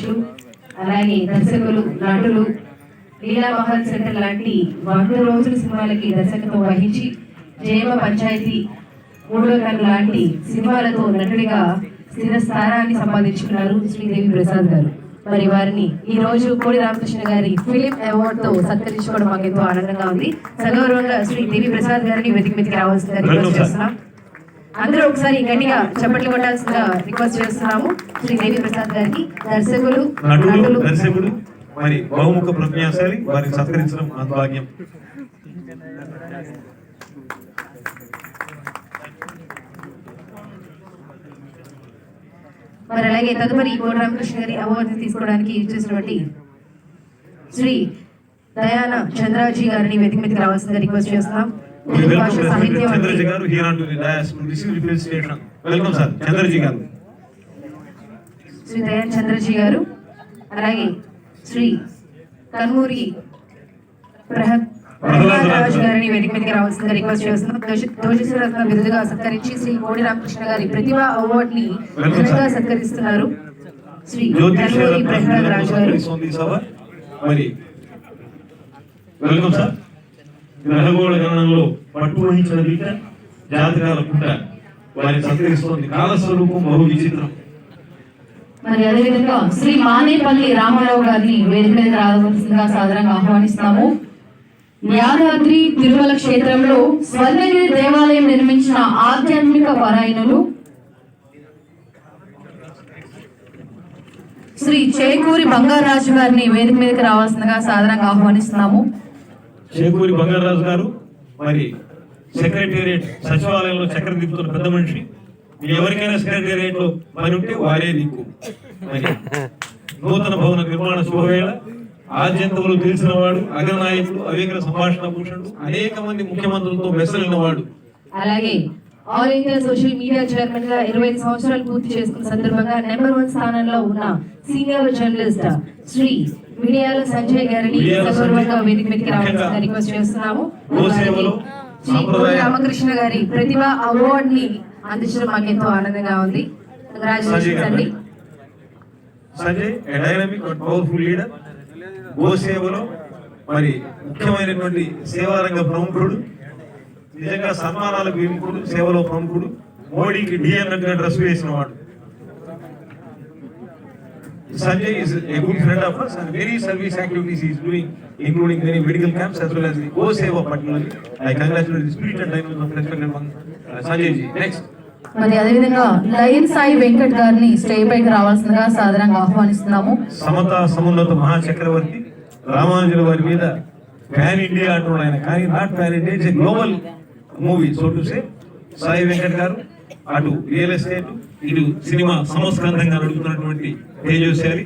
కావచ్చు, అలాగే దర్శకులు, నటులు, లీలా మహల్ సెంటర్ లాంటి 100 రోజుల సినిమాలకి దర్శకత్వం వహించి జయమ పంచాయతీ, మూడో కన్ను లాంటి సినిమాలతో నటుడిగా స్థిర స్థానాన్ని సంపాదించుకున్నారు శ్రీదేవి ప్రసాద్ గారు. మరి వారిని ఈ రోజు కోడి రామకృష్ణ గారి ఫిలిం అవార్డ్ తో సత్కరించుకోవడం మాకు ఎంతో ఆనందంగా ఉంది. సగౌరవంగా శ్రీ దేవి ప్రసాద్ గారిని వేదిక మీదకి రావాల్సిందిగా రిక్వెస్ట్ చేస్తున్నాం. అందరూ ఒకసారి గట్టిగా చప్పట్లు కొట్టాల్సిందిగా రిక్వెస్ట్ చేస్తున్నాము. శ్రీ దేవి ప్రసాద్ గారికి దర్శకులు, నటులు, దర్శకులు మరి బహుముఖ ప్రజ్ఞాశాలి వారిని సత్కరించడం భాగ్యం. మరి అలాగే తదుపరి కోడి రామకృష్ణ గారి అవార్డు తీసుకోవడానికి చేసినటువంటి శ్రీ దయాన చంద్రాజీ గారిని వేదిక మీదకి రావాల్సిందిగా రిక్వెస్ట్ చేస్తున్నాం. శ్రీ దయాన్ చంద్రజీ గారు, అలాగే శ్రీ కన్మూరి ప్రహ్లాదరాజు గారిని వేదిక మీదకి రావాల్సిందిగా రిక్వెస్ట్ చేస్తున్నాం. దోషరత్న విరుదుగా సత్కరించి శ్రీ కోడి రామకృష్ణ గారి ప్రతిభా అవార్డ్ ని ఘనంగా సత్కరిస్తున్నారు శ్రీ కన్మూరి ప్రహ్లాదరాజు గారు. Welcome sir. గ్రహగోళ గణనంలో పట్టు వహించిన దీట జాతకాల పుట్ట వారిని సత్కరిస్తోంది కాలస్వరూపం బహు విచిత్రం. మరి అదేవిధంగా శ్రీ మానేపల్లి రామారావు గారిని వేదిక మీద రావాల్సిందిగా సాధారణంగా ఆహ్వానిస్తున్నాము. యాదాద్రి తిరుమల క్షేత్రంలో స్వర్ణగిరి దేవాలయం నిర్మించిన ఆధ్యాత్మిక పరాయణులు శ్రీ చేకూరి బంగారాజు గారిని వేదిక మీదకి రావాల్సిందిగా సాధారణంగా ఆహ్వానిస్తున్నాము. చేకూరి బంగారాజు గారు మరి సెక్రటేరియట్ సచివాలయంలో చక్ర దిప్పుతున్న పెద్ద మనిషి. ఎవరికైనా సెక్రటేరియట్ లో పని ఉంటే వారే దిక్కు. నూతన భవన నిర్మాణ శుభవేళ ఆద్యంతములు తెలిసిన వాడు, అగ్రనాయకుడు, అవేకర సంభాషణ భూషణుడు, అనేక మంది ముఖ్యమంత్రులతో మెసలిన వాడు. అలాగే all India social media chairman గా 25 సంవత్సరాలు పూర్తి చేసుకున్న సందర్భంగా నెంబర్ 1 స్థానంలో ఉన్న సీనియర్ జర్నలిస్ట్ శ్రీ విడియాల సంజయ్ గారిని సగౌరవంగా వేదిక మీదకి రావాల్సిందిగా రిక్వెస్ట్ చేస్తున్నాము. రామకృష్ణ గారి ప్రతిభ అవార్డ్ ని అందించడం మాకు ఎంతో ఆనందంగా ఉంది. కంగ్రాచులేషన్స్ అండి. Sanjay a dynamic and powerful leader, గోసేవలో మరి ముఖ్యమైనటువంటి సేవారంగ ప్రముఖుడు, నిజంగా సన్మానాలకు విముఖుడు, సేవలో ప్రముఖుడు, మోడీకి డిఎన్ డ్రెస్ వేసిన వాడు. Sanjay is a good friend of us and very service activities he is doing, including many medical camps as well as the Go-Seva particularly. I congratulate the spirit and dynamism of respected one Sanjay ji. Next. మరి అదేవిధంగా lion Sai Venkat గారిని stage పైకి రావాల్సిందిగా సాధారణంగా ఆహ్వానిస్తున్నాము. సమత సమున్నత మహాచక్రవర్తి రామానుజుల వారి మీద ప్యాన్ ఇండియా అంటున్నాడు ఆయన, కానీ not pan India, it's a global movie so to say. Sai Venkat గారు అటు రియల్ ఎస్టేట్, ఇటు సినిమా సమస్కందంగా నడుపుతున్నటువంటి తేజస్శాలి,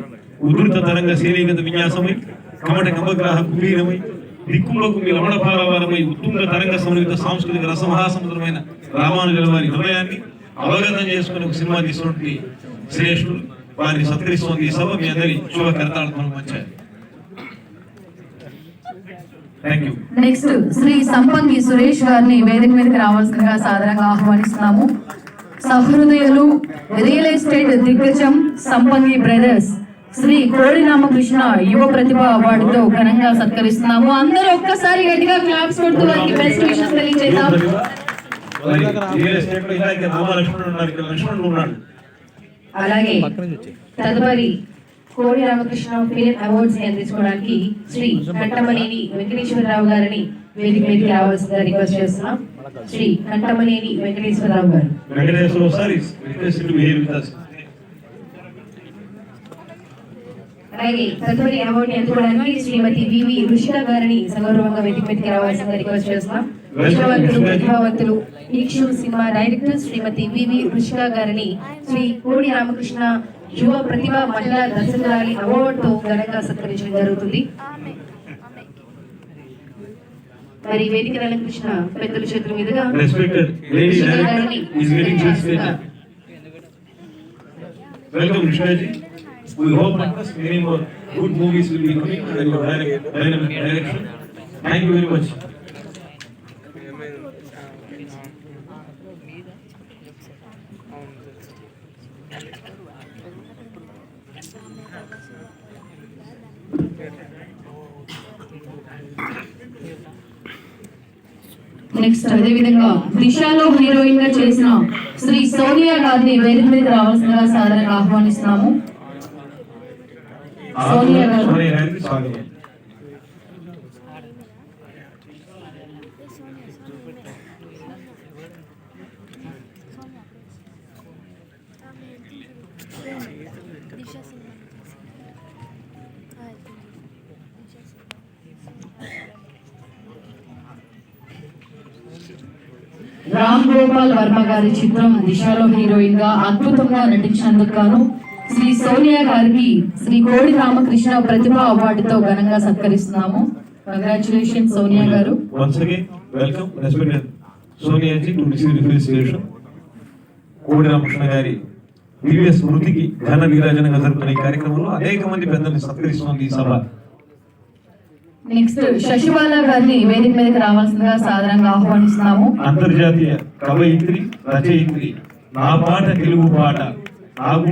ఉధృత తరంగ శ్రేణీగత విన్యాసమై, కమట కంబగ్రాహ కులీనమై, దిక్కులకు మీ రమణపారవారమై, ఉత్తుంగ తరంగ సమన్విత సాంస్కృతిక రసమహాసముద్రమైన రామానుజుల వారి హృదయాన్ని అవగతం చేసుకుని ఒక సినిమా తీసుకున్నటువంటి శ్రేష్ఠులు వారిని సత్కరిస్తోంది ఈ సభ. మీ అందరి శుభ కర్తార్థం మంచారు. నెక్స్ట్ శ్రీ సంపంగి సురేష్ గారిని వేదిక మీదకి రావాల్సిందిగా సాధారణంగా ఆహ్వానిస్తున్నాము. సహృదయులు, రియల్ ఎస్టేట్ దిగ్గజం సంపంగి బ్రదర్స్ శ్రీ కోడి రామకృష్ణ యువ ప్రతిభ అవార్డుతో ఘనంగా సత్కరిస్తున్నాము. అందరూ ఒక్కసారి గట్టిగా క్లాప్స్ కొడుతూ వారికి బెస్ట్ విషెస్ తెలియజేద్దాం. అలాగే తదుపరి కోడి రామకృష్ణ ఫిలిం అవార్డ్స్ ని అందించుకోవడానికి శ్రీ కంటమనేని వెంకటేశ్వరరావు గారిని వేదిక మీదకి రావాల్సిందిగా రిక్వెస్ట్ చేస్తున్నాం. శ్రీ కంటమనేని వెంకటేశ్వరరావు గారు. అలాగే తదుపరి అవార్డు ని అందుకోవడానికి శ్రీమతి వివి రుషిక గారిని సగౌరవంగా వేదిక మీదకి రావాల్సిందిగా రిక్వెస్ట్ చేస్తున్నాం. ప్రతిభావంతులు ఈక్షు సినిమా డైరెక్టర్ శ్రీమతి వివి రుషిక గారిని శ్రీ కోడి రామకృష్ణ యువ ప్రతిభ మహిళా దర్శకురాలి అవార్డుతో ఘనంగా సత్కరించడం జరుగుతుంది. మరి వేదిక రామకృష్ణ పెద్దల చేతుల మీదుగా Welcome Rishnaji. We hope that many more good movies will be coming under your dynamic direction. Thank you very much. Next అదేవిధంగా దిశలో హీరోయిన్ గా చేసిన శ్రీ సోనియా గారిని వేదిక మీద రావాల్సిందిగా సాధారణంగా ఆహ్వానిస్తున్నాము. సోనియా గారు. సోనియా గారికి స్వాగతం. రామ్ గోపాల్ వర్మ గారి చిత్రం దిశలో హీరోయిన్ గా అద్భుతంగా నటించినందుకు గాను శ్రీ సోనియా గారికి శ్రీ కోడి రామకృష్ణ ప్రతిభ అవార్డుతో ఘనంగా సత్కరిస్తున్నాము. కంగ్రాచులేషన్ సోనియా గారు. Once again, welcome, respected Sonia ji to receive the felicitation. కోడి రామకృష్ణ గారి దివ్య స్మృతికి ఘన నీరాజనంగా జరుగుతున్న ఈ కార్యక్రమంలో అనేక మంది పెద్దల్ని సత్కరిస్తున్నది ఈ సభ. నెక్స్ట్ శశిబాల గారిని వేదిక మీదకి రావాల్సిందిగా సాధారణంగా ఆహ్వానిస్తున్నాము. అంతర్జాతీయ కవయిత్రి, రచయిత్రి, నా పాట తెలుగు పాట, నా